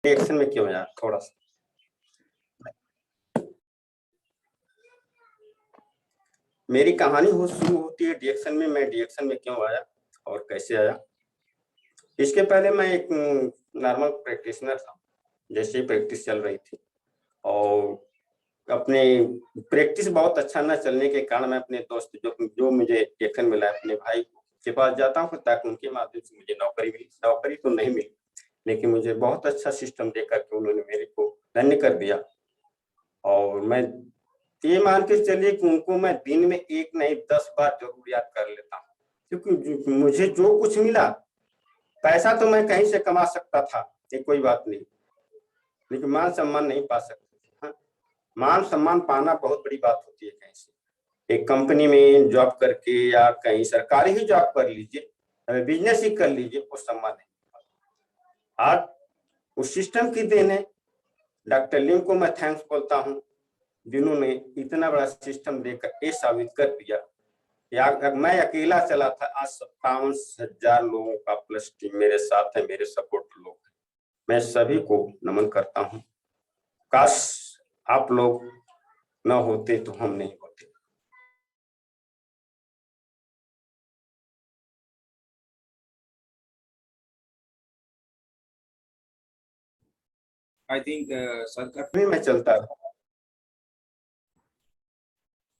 Reaction में क्यों यार, थोड़ा सा मेरी कहानी शुरू होती है रिएक्शन में। मैं रिएक्शन में क्यों आया और कैसे आया। इसके पहले मैं एक नॉर्मल प्रैक्टिशनर था। जैसे प्रैक्टिस चल रही थी और अपने प्रैक्टिस बहुत अच्छा न चलने के कारण मैं अपने दोस्त जो मुझे रिएक्शन मिला, अपने भाई के पास जाता हूँ ताकि उनके माध्यम से मुझे नौकरी मिली। नौकरी तो नहीं मिली, लेकिन मुझे बहुत अच्छा सिस्टम देकर के उन्होंने मेरे को धन्य कर दिया। और मैं ये मान के चलिए कि उनको मैं दिन में एक नहीं 10 बार जरूर याद कर लेता हूँ, क्योंकि मुझे जो कुछ मिला, पैसा तो मैं कहीं से कमा सकता था, ये कोई बात नहीं, लेकिन मान सम्मान नहीं पा सकते। हाँ, मान सम्मान पाना बहुत बड़ी बात होती है। कहीं से एक कंपनी में जॉब करके या कहीं सरकारी ही जॉब कर लीजिए, बिजनेस ही कर लीजिए, वो सम्मान नहीं। आज उस सिस्टम की देन है। डॉक्टर लिम को मैं थैंक्स बोलता हूँ, जिन्होंने इतना बड़ा सिस्टम देकर ये साबित कर दिया। मैं अकेला चला था, आज 57,000 लोगों का प्लस टीम मेरे साथ है, मेरे सपोर्ट लोग। मैं सभी को नमन करता हूँ। काश आप लोग न होते तो हम नहीं होते। आई थिंक सरकार में चलता था।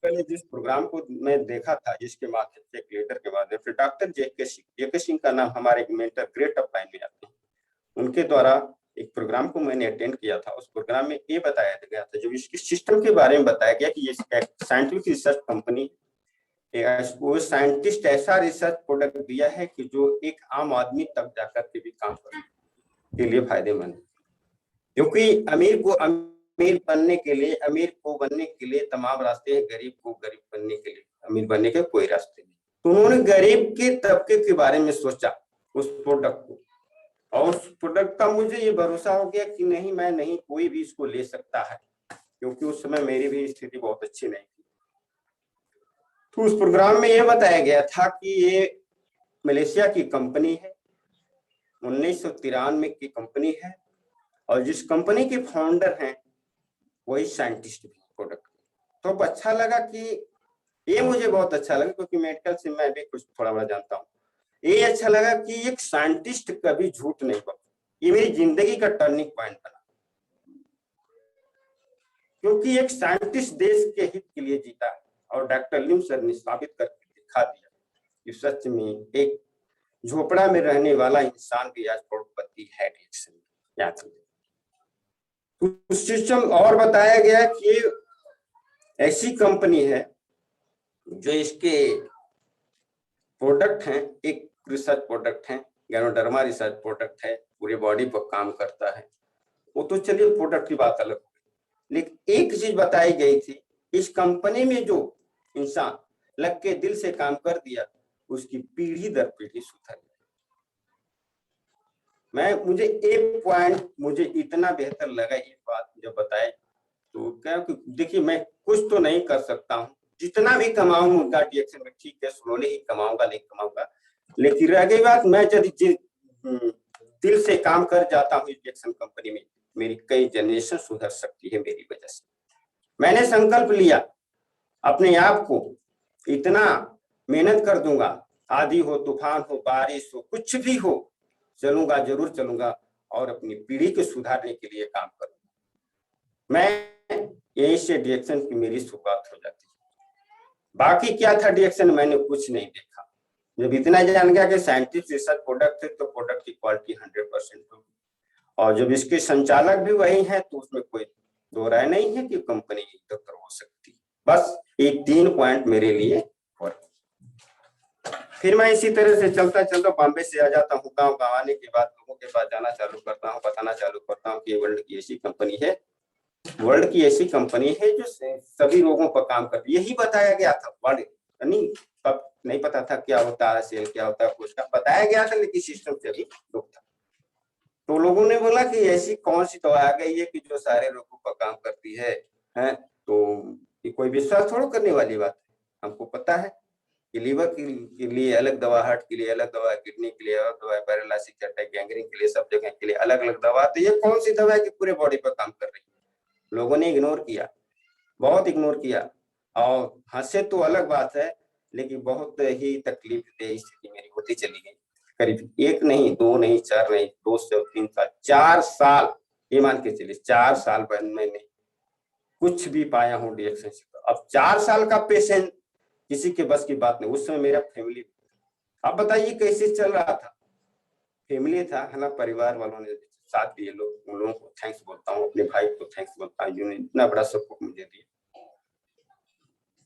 पहले जिस प्रोग्राम को मैं देखा था, जिसके माध्यम से, एक लीडर के माध्यम से, डॉक्टर जेके सिंह का नाम हमारे मेंटर ग्रेट ऑफ माइंड में आते हैं। उनके द्वारा एक प्रोग्राम को मैंने अटेंड किया था। उस प्रोग्राम में ये बताया गया था, जो इसके सिस्टम के बारे में बताया गया कि ये साइंटिफिक रिसर्च कंपनी, वो साइंटिस्ट ऐसा रिसर्च प्रोडक्ट दिया है कि जो एक आम आदमी तक जाकर के भी काम करने के लिए फायदेमंद है। क्योंकि अमीर बनने के लिए तमाम रास्ते हैं, गरीब को गरीब बनने के लिए अमीर बनने के कोई रास्ते नहीं। तो उन्होंने गरीब के तबके के बारे में सोचा उस प्रोडक्ट को, और उस प्रोडक्ट का मुझे ये भरोसा हो गया कि नहीं कोई भी इसको ले सकता है, क्योंकि उस समय मेरी भी स्थिति बहुत अच्छी नहीं थी। तो उस प्रोग्राम में ये बताया गया था कि ये मलेशिया की कंपनी है, 1993 की कंपनी है, और जिस कंपनी के फाउंडर हैं वही साइंटिस्ट भी प्रोडक्ट। तो अच्छा लगा कि ये मुझे बहुत अच्छा लगा, क्योंकि मेडिकल से मैं भी कुछ थोड़ा बड़ा जानता हूँ। ये अच्छा लगा कि एक साइंटिस्ट कभी झूठ नहीं बोलता। ये मेरी जिंदगी का टर्निंग पॉइंट बना, क्योंकि एक साइंटिस्ट देश के हित के लिए जीता है, और डॉक्टर लिम सर ने साबित करके दिखा दिया कि सच में एक झोपड़ा में रहने वाला इंसान भी आज करोड़पति है। उस सिस्टम और बताया गया कि ऐसी कंपनी है जो इसके प्रोडक्ट हैं, एक रिसर्च प्रोडक्ट है, गैनोडर्मा रिसर्च प्रोडक्ट है, पूरे बॉडी पर काम करता है। वो तो चलिए प्रोडक्ट की बात अलग, लेकिन एक चीज बताई गई थी, इस कंपनी में जो इंसान लग के दिल से काम कर दिया, उसकी पीढ़ी दर पीढ़ी सुधर गई। मुझे एक पॉइंट मुझे इतना बेहतर लगा, ये बात जब बताए, तो क्या देखिए, मैं कुछ तो नहीं कर सकता हूँ, जितना भी कमाऊंगा रिएक्शन में ठीक है, स्लोली ही कमाऊंगा, नहीं कमाऊंगा, लेकिन रह गई बात, मैं यदि दिल से काम कर जाता हूँ रिएक्शन कंपनी में, मेरी कई जनरेशन सुधर सकती है मेरी वजह से। मैंने संकल्प लिया अपने आप को, इतना मेहनत कर दूंगा, आंधी हो, तूफान हो, बारिश हो, कुछ भी हो, चलूंगा, जरूर चलूंगा, और अपनी पीढ़ी को सुधारने के लिए काम करूंगा। मैं यही से रिएक्शन की मेरी शुरुआत हो जाती है। बाकी क्या था रिएक्शन, मैंने कुछ नहीं देखा। जब इतना जान गया कि साइंटिस्ट रिसर्च प्रोडक्ट है, तो प्रोडक्ट की क्वालिटी 100% होगी, और जब इसके संचालक भी वही हैं, तो उसमें कोई दो राय नहीं है कि कंपनी बेहतर हो सकती। बस ये 3 पॉइंट मेरे लिए। और फिर मैं इसी तरह से चलता चलता बॉम्बे से आ जाता हूँ। गाँव आने के बाद लोगों के पास जाना चालू करता हूँ, बताना चालू करता हूँ कि वर्ल्ड की ऐसी कंपनी है, वर्ल्ड की ऐसी कंपनी है जो सभी रोगों पर काम करती है। यही बताया गया था। वर्ल्ड नहीं पता था क्या होता है सेल, क्या होता है कुछ का बताया गया था, लेकिन सिस्टम से भी दुख था। तो लोगों ने बोला कि ऐसी कौन सी दवा आ गई है कि जो सारे रोगों पर काम करती है, तो ये कोई विश्वास थोड़ा करने वाली बात है, हमको पता है। लीवर के लिए अलग दवा, हार्ट के लिए अलग दवा, किडनी के लिए अलग दवा, पैरालिसिस अटैक, गैंग्रीन के लिए, सब जगह के लिए अलग अलग दवा। तो ये कौन सी दवा है कि पूरे बॉडी पर काम कर रही है? लोगों ने इग्नोर किया, बहुत इग्नोर किया। और हंसे तो अलग बात है, लेकिन बहुत ही तकलीफ दे स्थिति मेरी होती चली गई। करीब 1 नहीं, 2 नहीं, 4 नहीं, 2 से 3 साल, 4 साल, ये मान के चलिए 4 साल बाद मैंने कुछ भी पाया हूँ रिएक्शन से। अब 4 साल का पेशेंट किसी के बस की बात नहीं। उस समय मेरा फैमिली, अब बताइए कैसे चल रहा था। फैमिली था, है ना, परिवार वालों ने साथ दिए, लोग, उन लोगों को थैंक्स बोलता हूँ, अपने भाई को थैंक्स बोलता हूँ जिन्होंने इतना बड़ा सपोर्ट मुझे दिया।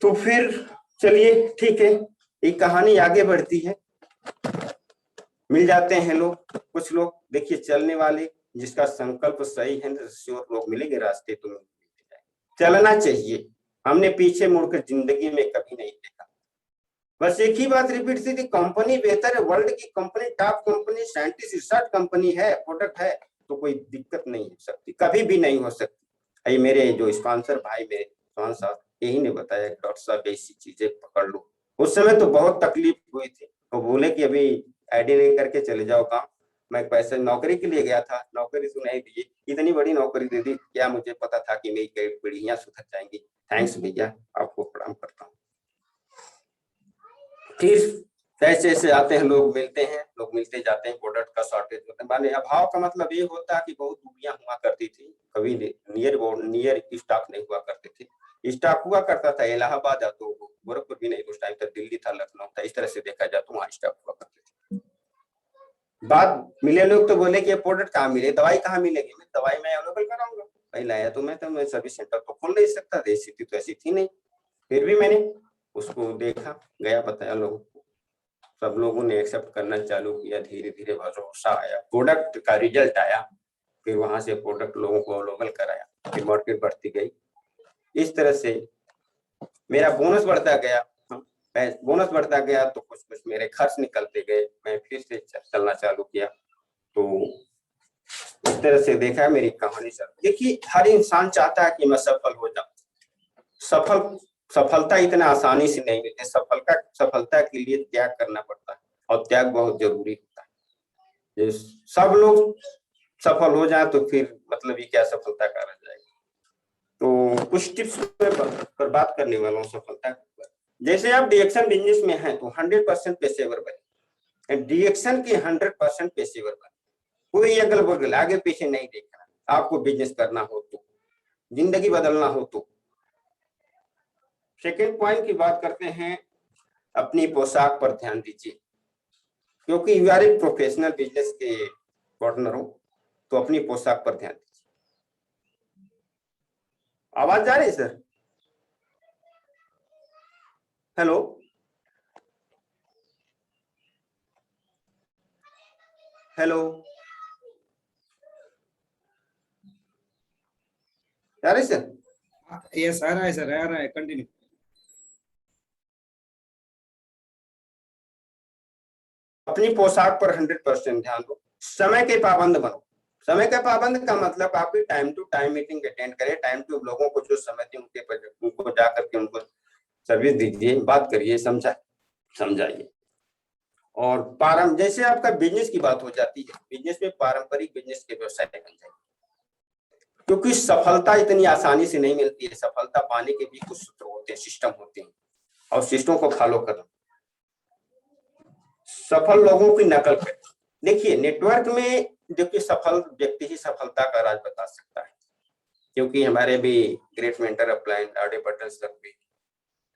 तो फिर चलिए ठीक है, ये कहानी आगे बढ़ती है। मिल जाते हैं लोग, कुछ लोग देखिए चलने वाले, जिसका संकल्प सही है, लोग मिलेंगे रास्ते, तो चलना चाहिए। हमने पीछे मुड़कर जिंदगी में कभी नहीं देखा। बस एक ही बात रिपीट थी कि कंपनी बेहतर है, वर्ल्ड की company, top company, scientist research company है, प्रोडक्ट है, तो कोई दिक्कत नहीं हो सकती, कभी भी नहीं हो सकती। ये मेरे जो स्पॉन्सर भाई, मेरे सोहन साहब, यही ने बताया डॉक्टर साहब ऐसी चीजें पकड़ लो। उस समय तो बहुत तकलीफ हुई थी, तो बोले कि अभी आईडी नहीं करके चले जाओ काम। मैं पैसे नौकरी के लिए गया था, नौकरी तो नहीं दी, इतनी बड़ी नौकरी दे दी, क्या मुझे पता था कि मेरी पीढ़ियां सुधर जाएंगी। थैंक्स भैया, आपको प्रणाम करता हूँ। फिर कैसे ऐसे आते हैं लोग, मिलते हैं, लोग मिलते जाते हैं, प्रोडक्ट का शॉर्टेज होता है। माने अभाव का मतलब ये होता है कि बहुत दूरियां हुआ करती थी, कभी नियर स्टॉक नहीं हुआ करते थे। स्टॉक हुआ करता था इलाहाबाद, तो गोरखपुर भी नहीं, उस टाइम तक दिल्ली था, लखनऊ था, इस तरह से देखा जाए तो वहाँ स्टॉक हुआ करते थे। बात मिले लोग तो बोले कि प्रोडक्ट कहाँ मिले, दवाई कहाँ मिलेगी, मैं दवाई मैं अवेलेबल कराऊंगा। भाई लाया तो मैं सर्विस सेंटर तो खोल नहीं सकता, स्थिति तो ऐसी थी नहीं। फिर भी मैंने उसको देखा, गया, बताया लोगों को, सब लोगों ने एक्सेप्ट करना चालू किया। धीरे धीरे भरोसा आया, प्रोडक्ट का रिजल्ट आया, फिर वहां से प्रोडक्ट लोगों को अवेलेबल कराया, फिर मार्केट बढ़ती गई। इस तरह से मेरा बोनस बढ़ता गया, बोनस बढ़ता गया तो कुछ कुछ मेरे खर्च निकलते गए, मैं फिर से चलना चालू किया। तो इस तरह से देखा मेरी कहानी। सर देखिए, हर इंसान चाहता है कि मैं सफल हो जाऊं। सफलता इतना आसानी से नहीं मिलती। सफलता के लिए त्याग करना पड़ता है, और त्याग बहुत जरूरी होता है। सब लोग सफल हो जाए तो फिर मतलब ये क्या सफलता का रह जाएगा। तो कुछ टिप्स पर बात करने वाला हूँ सफलता पर। जैसे आप डिएक्शन बिजनेस में हैं तो 100% पेशेवर बने, डिएक्शन के 100% पेशेवर बने। कोई अगल बगल आगे पीछे नहीं देखना। आपको बिजनेस करना हो तो, जिंदगी बदलना हो तो। सेकेंड पॉइंट की बात करते हैं, अपनी पोशाक पर ध्यान दीजिए, क्योंकि you are a professional business के पार्टनर हो, तो अपनी पोशाक पर ध्यान दीजिए। आवाज जा रही है सर? हेलो हेलो, जा रही सर? यस आ रहा है सर, आ रहा है, कंटिन्यू। अपनी पोशाक पर 100% ध्यान दो। समय के पाबंद बनो। समय के पाबंद का मतलब आपकी time to time meeting attend करें, टाइम टू लोगों को जो समय दे उनको जाकर के उनको सर्विस दीजिए, बात करिए, समझाइए। और जैसे आपका बिजनेस की बात हो जाती है, बिजनेस में पारंपरिक बिजनेस के व्यवसाय बन जाए, क्योंकि सफलता इतनी आसानी से नहीं मिलती है। सफलता पाने के भी कुछ सूत्र होते हैं, सिस्टम होते हैं, और सिस्टम को फॉलो करना। सफल लोगों की नकल करें। देखिए, नेटवर्क में जो कि सफल व्यक्ति ही सफलता का राज बता सकता है, क्योंकि हमारे भी great mentor upline RD Patel sir भी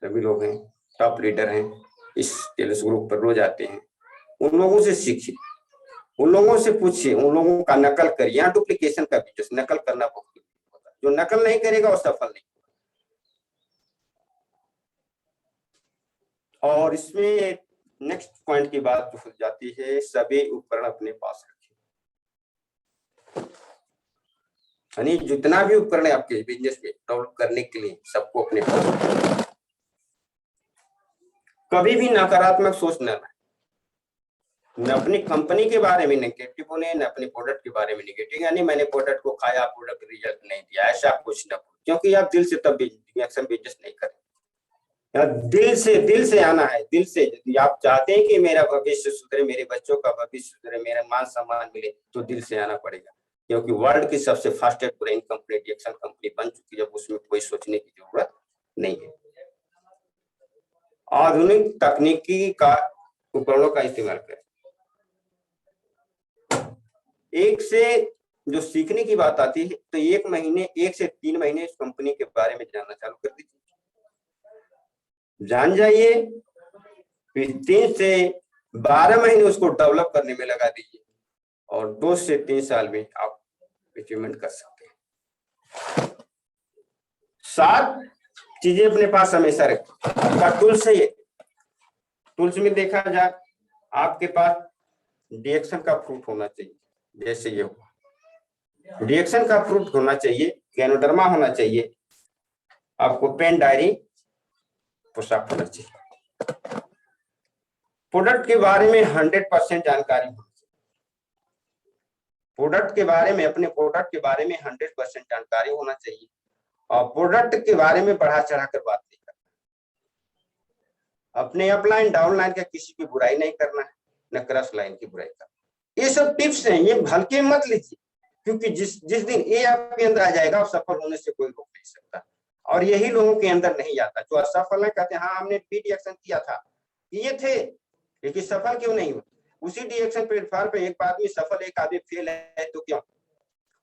सभी लोग हैं, टॉप लीडर हैं, इस टेलीस ग्रुप पर रोज आते हैं। उन लोगों से सीखिए, उन लोगों से पूछिए, उन लोगों का नकल करिए। यहाँ डुप्लीकेशन का बिजनेस, नकल करना बहुत होता है। जो नकल नहीं करेगा वो सफल नहीं। और इसमें नेक्स्ट पॉइंट की बात हो जाती है, सभी उपकरण अपने पास रखिए। यानी जितना भी उपकरण है आपके बिजनेस में डेवलप करने के लिए, सबको अपने पास। कभी भी नकारात्मक सोच न अपनी कंपनी के बारे में नेगेटिव होने, न अपने प्रोडक्ट के बारे में नेगेटिव, यानी मैंने प्रोडक्ट को खाया, प्रोडक्ट रिजल्ट नहीं दिया, ऐसा कुछ न, क्योंकि आप दिल से तब बिजनेस नहीं करें। दिल से आना है, दिल से। यदि आप चाहते हैं कि मेरा भविष्य सुधरे, मेरे बच्चों का भविष्य सुधरे, मेरा मान सम्मान मिले, तो दिल से आना पड़ेगा। क्योंकि वर्ल्ड की सबसे फास्टेस्ट ग्रोइंग कंपनी डिएक्शन कंपनी बन चुकी है, जब उसमें कोई सोचने की जरूरत नहीं है। आधुनिक तकनीकी का उपकरणों का इस्तेमाल करें। एक से जो सीखने की बात आती है, तो 1 से 3 महीने इस कंपनी के बारे में जानना चालू कर दीजिए, जान जाइए, फिर 3 से 12 महीने उसको डेवलप करने में लगा दीजिए, और 2 से 3 साल में आप अचीवमेंट कर सकते हैं। 7 चीजें अपने पास हमेशा रखें। आपका टूल्स है ये, टूल्स में देखा जाए आपके पास डिएक्शन का फ्रूट होना चाहिए, जैसे ये हुआ, डिएक्शन का फ्रूट होना चाहिए, गैनोडर्मा होना चाहिए, आपको पेन डायरी पुस्तक होना चाहिए, प्रोडक्ट के बारे में 100% जानकारी होनी चाहिए, प्रोडक्ट के बारे में, अपने प्रोडक्ट के बारे में 100% जानकारी होना चाहिए, और प्रोडक्ट के बारे में बढ़ा चढ़ा कर बात नहीं करना, अपने अपलाइन डाउनलाइन का किसी की बुराई नहीं करना है, न क्रॉस लाइन की बुराई करना। ये सब टिप्स हैं, ये हल्के मत लीजिए, क्योंकि जिस दिन ये आपके अंदर आ जाएगा, सफल होने से कोई रोक नहीं सकता। और यही लोगों के अंदर नहीं आता, जो असफल है, कहते हैं हाँ हमने बी डिएक्शन किया था, ये थे, लेकिन सफल क्यों नहीं हुए? उसी डिएक्शन प्लेटफॉर्म पे एक आदमी सफल, एक आदमी फेल है, तो क्यों?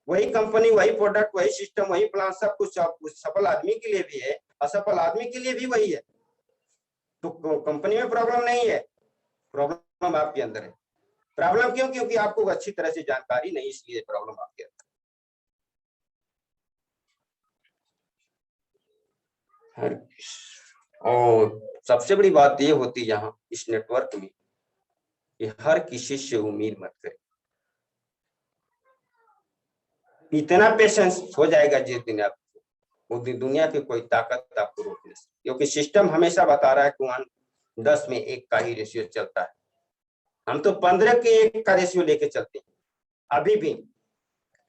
वही कंपनी, वही प्रोडक्ट, वही सिस्टम, वही प्लान, सब कुछ सफल आदमी के लिए भी है, असफल आदमी के लिए भी वही है। तो कंपनी में प्रॉब्लम नहीं है, प्रॉब्लम आपके अंदर है। प्रॉब्लम क्यों? क्योंकि आपको अच्छी तरह से जानकारी नहीं, इसलिए प्रॉब्लम आपके अंदर। और सबसे बड़ी बात ये होती है यहाँ इस नेटवर्क में, कि हर किसी से उम्मीद मत करें। इतना पेशेंस हो जाएगा जिस दिन आप, उस दिन दुनिया की कोई ताकत आपको रोक नहीं सकती, क्योंकि सिस्टम हमेशा बता रहा है कि 10 में 1 का ही रेशियो चलता है। हम तो 15 के 1 का रेशियो लेके चलते हैं, अभी भी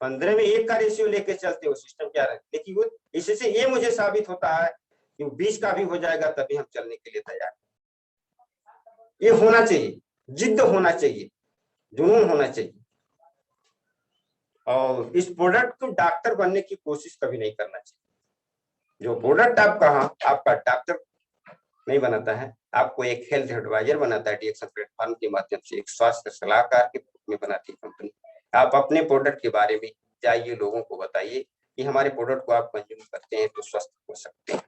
15 में 1 का रेशियो लेके चलते हो, सिस्टम क्या है। लेकिन इससे ये मुझे साबित होता है कि 20 का भी हो जाएगा, तभी हम चलने के लिए तैयार। ये होना चाहिए, जिद्द होना चाहिए, जुनून होना चाहिए, और इस प्रोडक्ट को डॉक्टर बनने की कोशिश कभी नहीं करना चाहिए। जो प्रोडक्ट आपका डॉक्टर नहीं बनाता है, आपको एक हेल्थ एडवाइजर बनाता है, डिएक्शन प्लेटफॉर्म के माध्यम से एक स्वास्थ्य सलाहकार के रूप में बनाती है कंपनी। आप अपने प्रोडक्ट के बारे में जाइए, लोगों को बताइए कि हमारे प्रोडक्ट को आप कंज्यूम करते हैं तो स्वस्थ हो सकते हैं।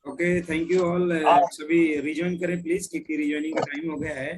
Okay, thank you all. सभी रिजॉइन करें प्लीज, क्योंकि रिजॉइनिंग का टाइम हो गया है।